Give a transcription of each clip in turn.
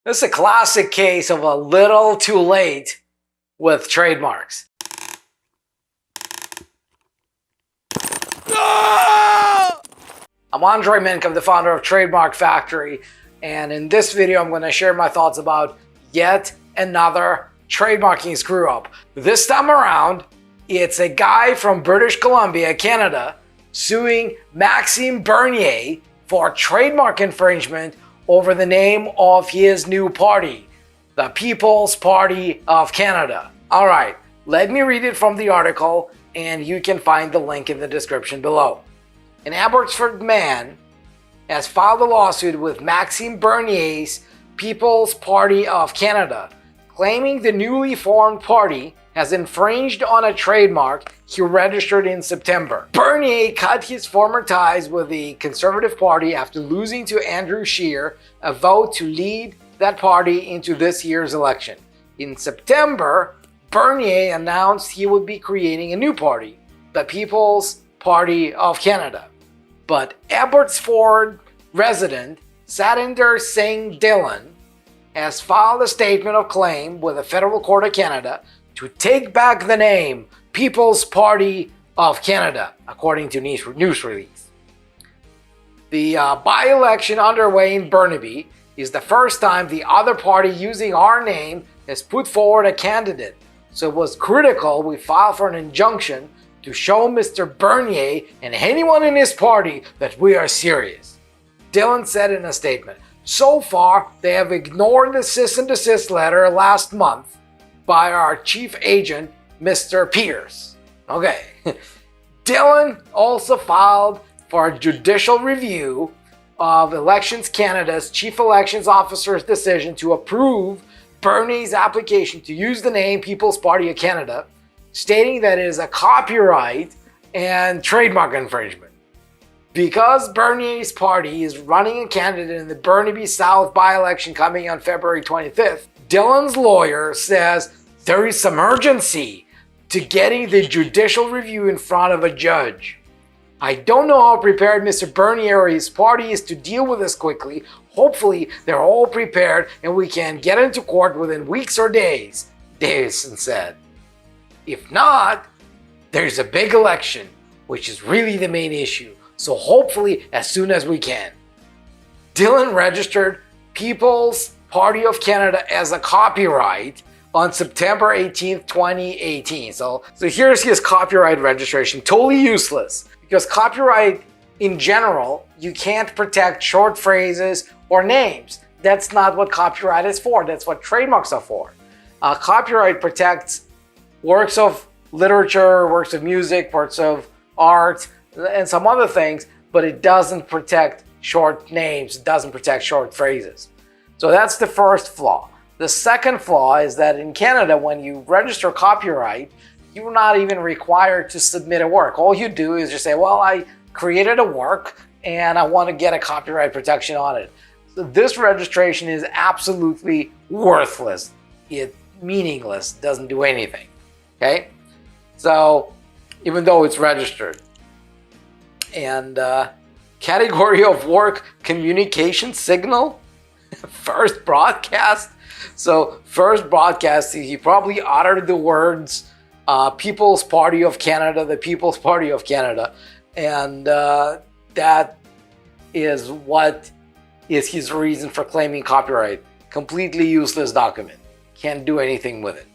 This is a classic case of a little too late with trademarks. I'm Andrei Mincov, the founder of Trademark Factory, and in this video I'm going to share my thoughts about yet another trademarking screw-up. This time around, it's a guy from British Columbia, Canada, suing Maxime Bernier for trademark infringement over the name of his new party, the People's Party of Canada. All right, let me read it from the article, and you can find the link in the description below. An Abbotsford man has filed a lawsuit with Maxime Bernier's People's Party of Canada, claiming the newly formed party has infringed on a trademark he registered in September. Bernier cut his former ties with the Conservative Party after losing to Andrew Scheer a vote to lead that party into this year's election. In September, Bernier announced he would be creating a new party, the People's Party of Canada. But Abbotsford resident Satinder Singh Dhillon has filed a statement of claim with the Federal Court of Canada to take back the name People's Party of Canada, according to news release. The by-election underway in Burnaby is the first time the other party using our name has put forward a candidate, so it was critical we filed for an injunction to show Mr. Bernier and anyone in his party that we are serious. Dhillon said in a statement, "So far, they have ignored the cease and desist letter last month by our chief agent, Mr. Pierce." Okay. Dhillon also filed for a judicial review of Elections Canada's chief elections officer's decision to approve Bernier's application to use the name People's Party of Canada, stating that it is a copyright and trademark infringement. Because Bernier's party is running a candidate in the Burnaby South by-election coming on February 25th, Dhillon's lawyer says there is some urgency to getting the judicial review in front of a judge. "I don't know how prepared Mr. Bernier or his party is to deal with this quickly. Hopefully they're all prepared and we can get into court within weeks or days," Davison said. "If not, there's a big election, which is really the main issue, so hopefully as soon as we can." Dhillon registered People's Party of Canada as a copyright on September 18th, 2018. So here's his copyright registration. Totally useless, because copyright in general, you can't protect short phrases or names. That's not what copyright is for. That's what trademarks are for. Copyright protects works of literature, works of music, works of art, and some other things, but it doesn't protect short names, it doesn't protect short phrases. So that's the first flaw. The second flaw is that in Canada, when you register copyright, you're not even required to submit a work. All you do is just say, well, I created a work and I want to get a copyright protection on it. So this registration is absolutely worthless. It's meaningless, doesn't do anything. Okay, so even though it's registered, and category of work, communication signal, first broadcast. So first broadcast, he probably uttered the words People's Party of Canada, the People's Party of Canada, and that is what is his reason for claiming copyright. Completely useless document, can't do anything with it.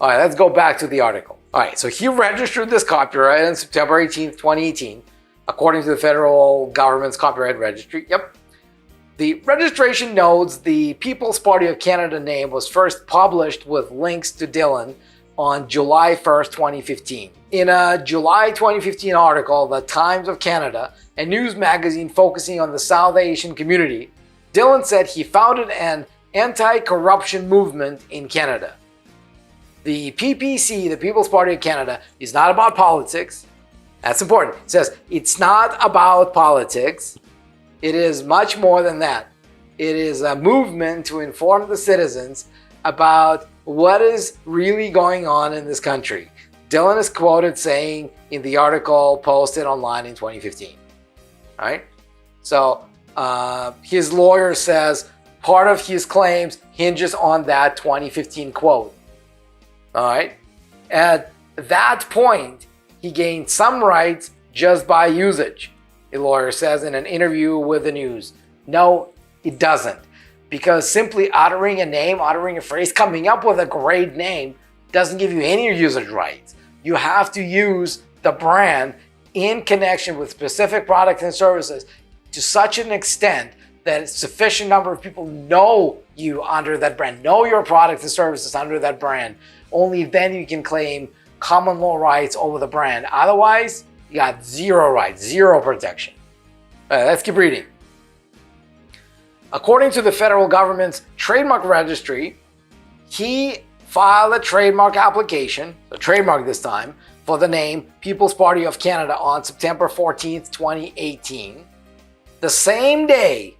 All right, let's go back to the article. All right, so he registered this copyright on September 18th, 2018, according to the federal government's copyright registry. Yep. The registration notes the People's Party of Canada name was first published with links to Dhillon on July 1st, 2015. In a July 2015 article, The Times of Canada, a news magazine focusing on the South Asian community, Dhillon said he founded an anti-corruption movement in Canada. The PPC, the People's Party of Canada, is not about politics. That's important. It says it's not about politics. It is much more than that. It is a movement to inform the citizens about what is really going on in this country. Dhillon is quoted saying in the article posted online in 2015. All right? So his lawyer says part of his claims hinges on that 2015 quote. All right. At that point, he gained some rights just by usage, a lawyer says in an interview with the news. No, it doesn't. Because simply uttering a name, uttering a phrase, coming up with a great name doesn't give you any usage rights. You have to use the brand in connection with specific products and services to such an extent that a sufficient number of people know you under that brand, know your products and services under that brand. Only then you can claim common law rights over the brand. Otherwise, you got zero rights, zero protection. Let's keep reading. According to the federal government's trademark registry, he filed a trademark application, a trademark this time, for the name People's Party of Canada on September 14th, 2018. The same day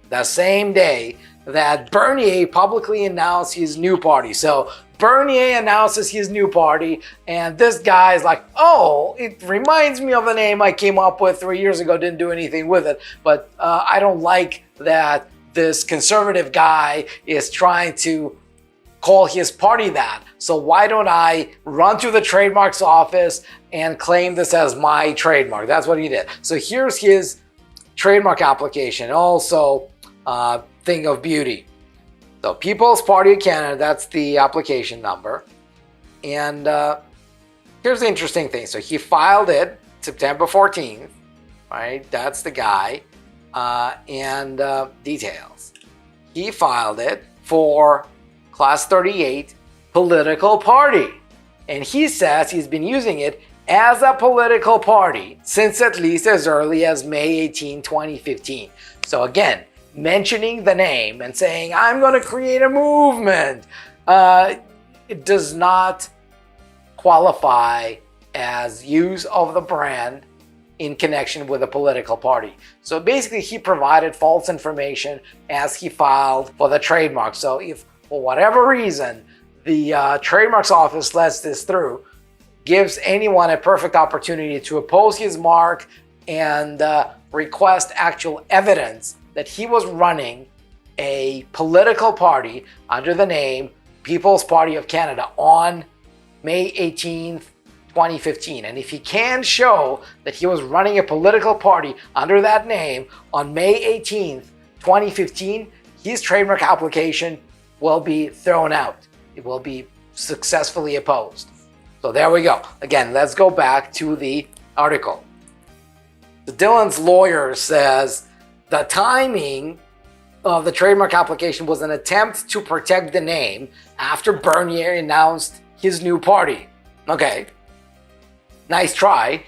that Bernier publicly announced his new party. So Bernier announces his new party, and this guy is like, oh, it reminds me of a name I came up with 3 years ago, didn't do anything with it, but I don't like that this conservative guy is trying to call his party that. So why don't I run to the trademarks office and claim this as my trademark? That's what he did. So here's his trademark application, also thing of beauty. So People's Party of Canada, that's the application number. And here's the interesting thing. So he filed it September 14th, right? That's the guy. And details. He filed it for Class 38 political party. And he says he's been using it as a political party since at least as early as May 18, 2015. So again, mentioning the name and saying, I'm going to create a movement, it does not qualify as use of the brand in connection with a political party. So basically, he provided false information as he filed for the trademark. So if for whatever reason the trademarks office lets this through, gives anyone a perfect opportunity to oppose his mark and request actual evidence that he was running a political party under the name People's Party of Canada on May 18th, 2015. And if he can show that he was running a political party under that name on May 18th, 2015, his trademark application will be thrown out. It will be successfully opposed. So there we go. Again, let's go back to the article. So Dylan's lawyer says the timing of the trademark application was an attempt to protect the name after Bernier announced his new party. Okay. Nice try.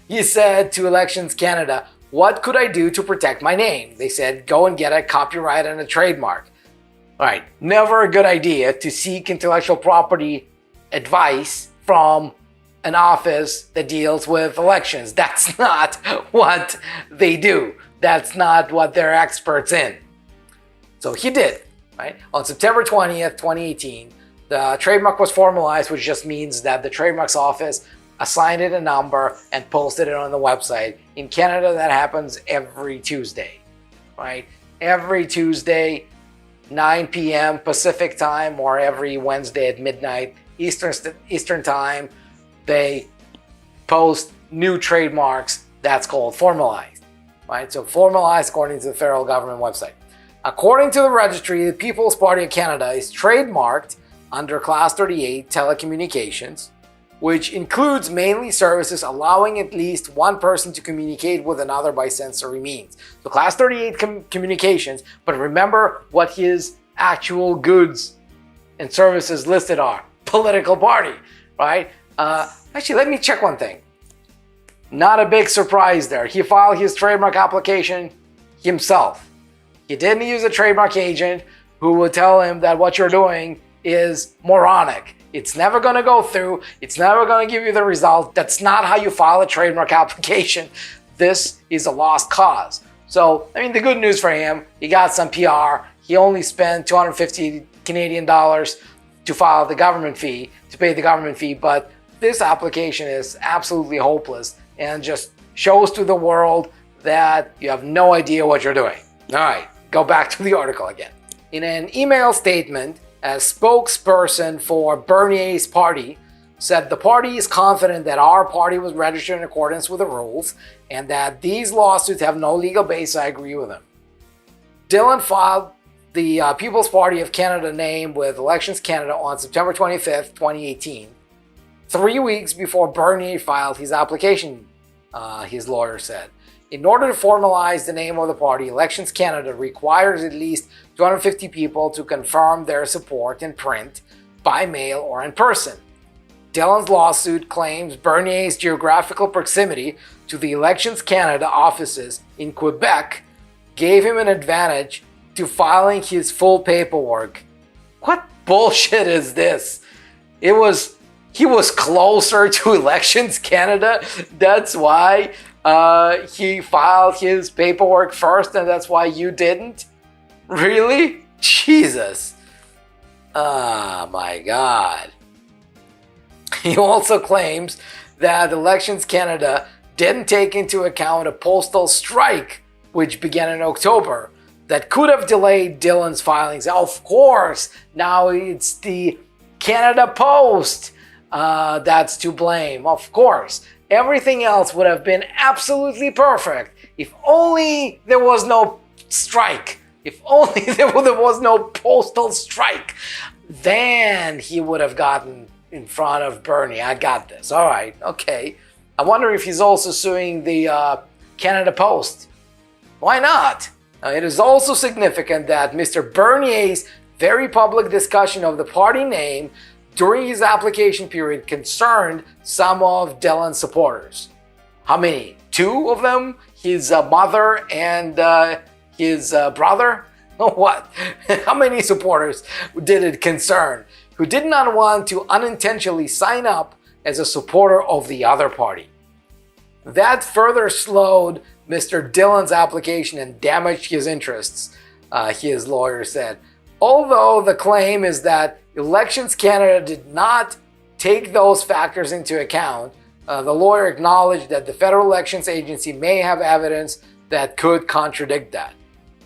He said to Elections Canada, what could I do to protect my name? They said, go and get a copyright and a trademark. All right, never a good idea to seek intellectual property advice from an office that deals with elections. That's not what they do. That's not what they're experts in. So he did, right? On September 20th, 2018, the trademark was formalized, which just means that the trademarks office assigned it a number and posted it on the website. In Canada, that happens every Tuesday, right? Every Tuesday, 9 p.m. Pacific time, or every Wednesday at midnight Eastern time, they post new trademarks. That's called formalized, right? So formalized according to the federal government website. According to the registry, the People's Party of Canada is trademarked under Class 38 telecommunications, which includes mainly services allowing at least one person to communicate with another by sensory means. So Class 38 communications, but remember what his actual goods and services listed are. Political party, right? Actually, let me check one thing. Not a big surprise there. He filed his trademark application himself. He didn't use a trademark agent who will tell him that what you're doing is moronic. It's never going to go through. It's never going to give you the result. That's not how you file a trademark application. This is a lost cause. So, I mean, the good news for him, he got some PR. He only spent 250 Canadian dollars to file the government fee, to pay the government fee. But this application is absolutely hopeless and just shows to the world that you have no idea what you're doing. All right, go back to the article again. In an email statement, a spokesperson for Bernier's party said the party is confident that our party was registered in accordance with the rules and that these lawsuits have no legal basis. I agree with him. Dillon filed the People's Party of Canada name with Elections Canada on September 25th, 2018, 3 weeks before Bernier filed his application, his lawyer said. In order to formalize the name of the party, Elections Canada requires at least 250 people to confirm their support in print, by mail, or in person. Dillon's lawsuit claims Bernier's geographical proximity to the Elections Canada offices in Quebec gave him an advantage to filing his full paperwork. What bullshit is this? He was closer to Elections Canada. That's why he filed his paperwork first, and that's why you didn't? Really? Jesus. Oh my God. He also claims that Elections Canada didn't take into account a postal strike, which began in October, that could have delayed Dillon's filings. Of course, now it's the Canada Post that's to blame. Of course, everything else would have been absolutely perfect if only there was no strike. If only there was no postal strike. Then he would have gotten in front of Bernie. I got this. All right, okay. I wonder if he's also suing the Canada Post. Why not? Now, it is also significant that Mr. Bernier's very public discussion of the party name during his application period concerned some of Dillon's supporters. How many? 2 of them? His mother and his brother? What? How many supporters did it concern who did not want to unintentionally sign up as a supporter of the other party? That further slowed Mr. Dillon's application and damaged his interests, his lawyer said. Although the claim is that Elections Canada did not take those factors into account, the lawyer acknowledged that the Federal Elections Agency may have evidence that could contradict that.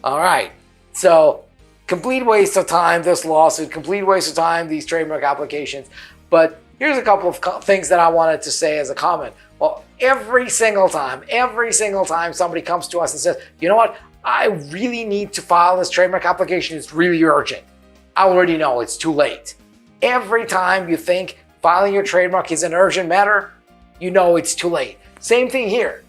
All right, so complete waste of time, this lawsuit, complete waste of time, these trademark applications. But here's a couple of things that I wanted to say as a comment. Well, every single time somebody comes to us and says, you know what, I really need to file this trademark application, it's really urgent. I already know it's too late. Every time you think filing your trademark is an urgent matter, you know it's too late. Same thing here,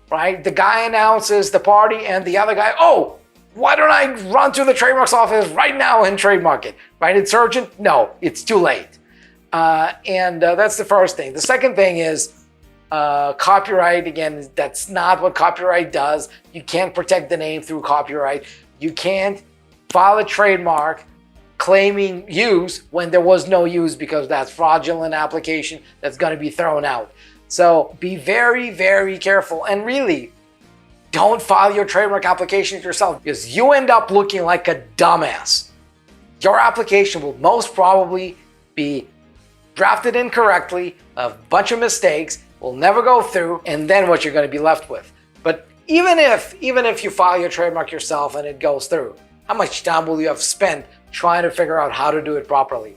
right? The guy announces the party and the other guy, oh, why don't I run to the trademark's office right now and trademark it, right? It's urgent? No, it's too late. That's the first thing. The second thing is copyright. Again, that's not what copyright does. You can't protect the name through copyright. You can't file a trademark claiming use when there was no use, because that's fraudulent application that's going to be thrown out. So be very, very careful, and really don't file your trademark applications yourself, because you end up looking like a dumbass. Your application will most probably be drafted incorrectly, a bunch of mistakes, will never go through, and then what you're going to be left with. But even if you file your trademark yourself and it goes through, how much time will you have spent trying to figure out how to do it properly?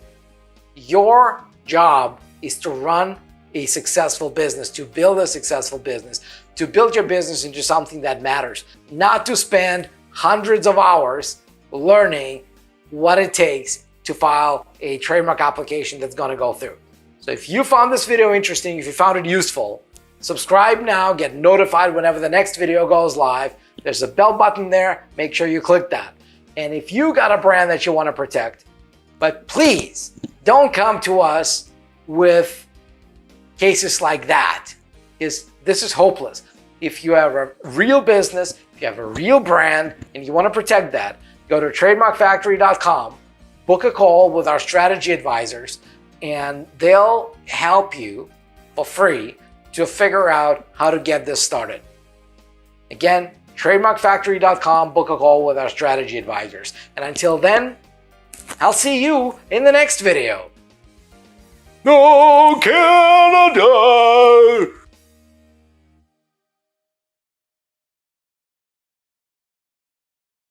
Your job is to run a successful business, to build a successful business, to build your business into something that matters, not to spend hundreds of hours learning what it takes to file a trademark application that's going to go through. So if you found this video interesting, if you found it useful, subscribe now, get notified whenever the next video goes live. There's a bell button there, make sure you click that. And if you got a brand that you want to protect, but please don't come to us with cases like that, because this is hopeless. If you have a real business, if you have a real brand, and you want to protect that, go to trademarkfactory.com, book a call with our strategy advisors, and they'll help you for free to figure out how to get this started. Again, trademarkfactory.com, book a call with our strategy advisors. And until then, I'll see you in the next video. No Canada!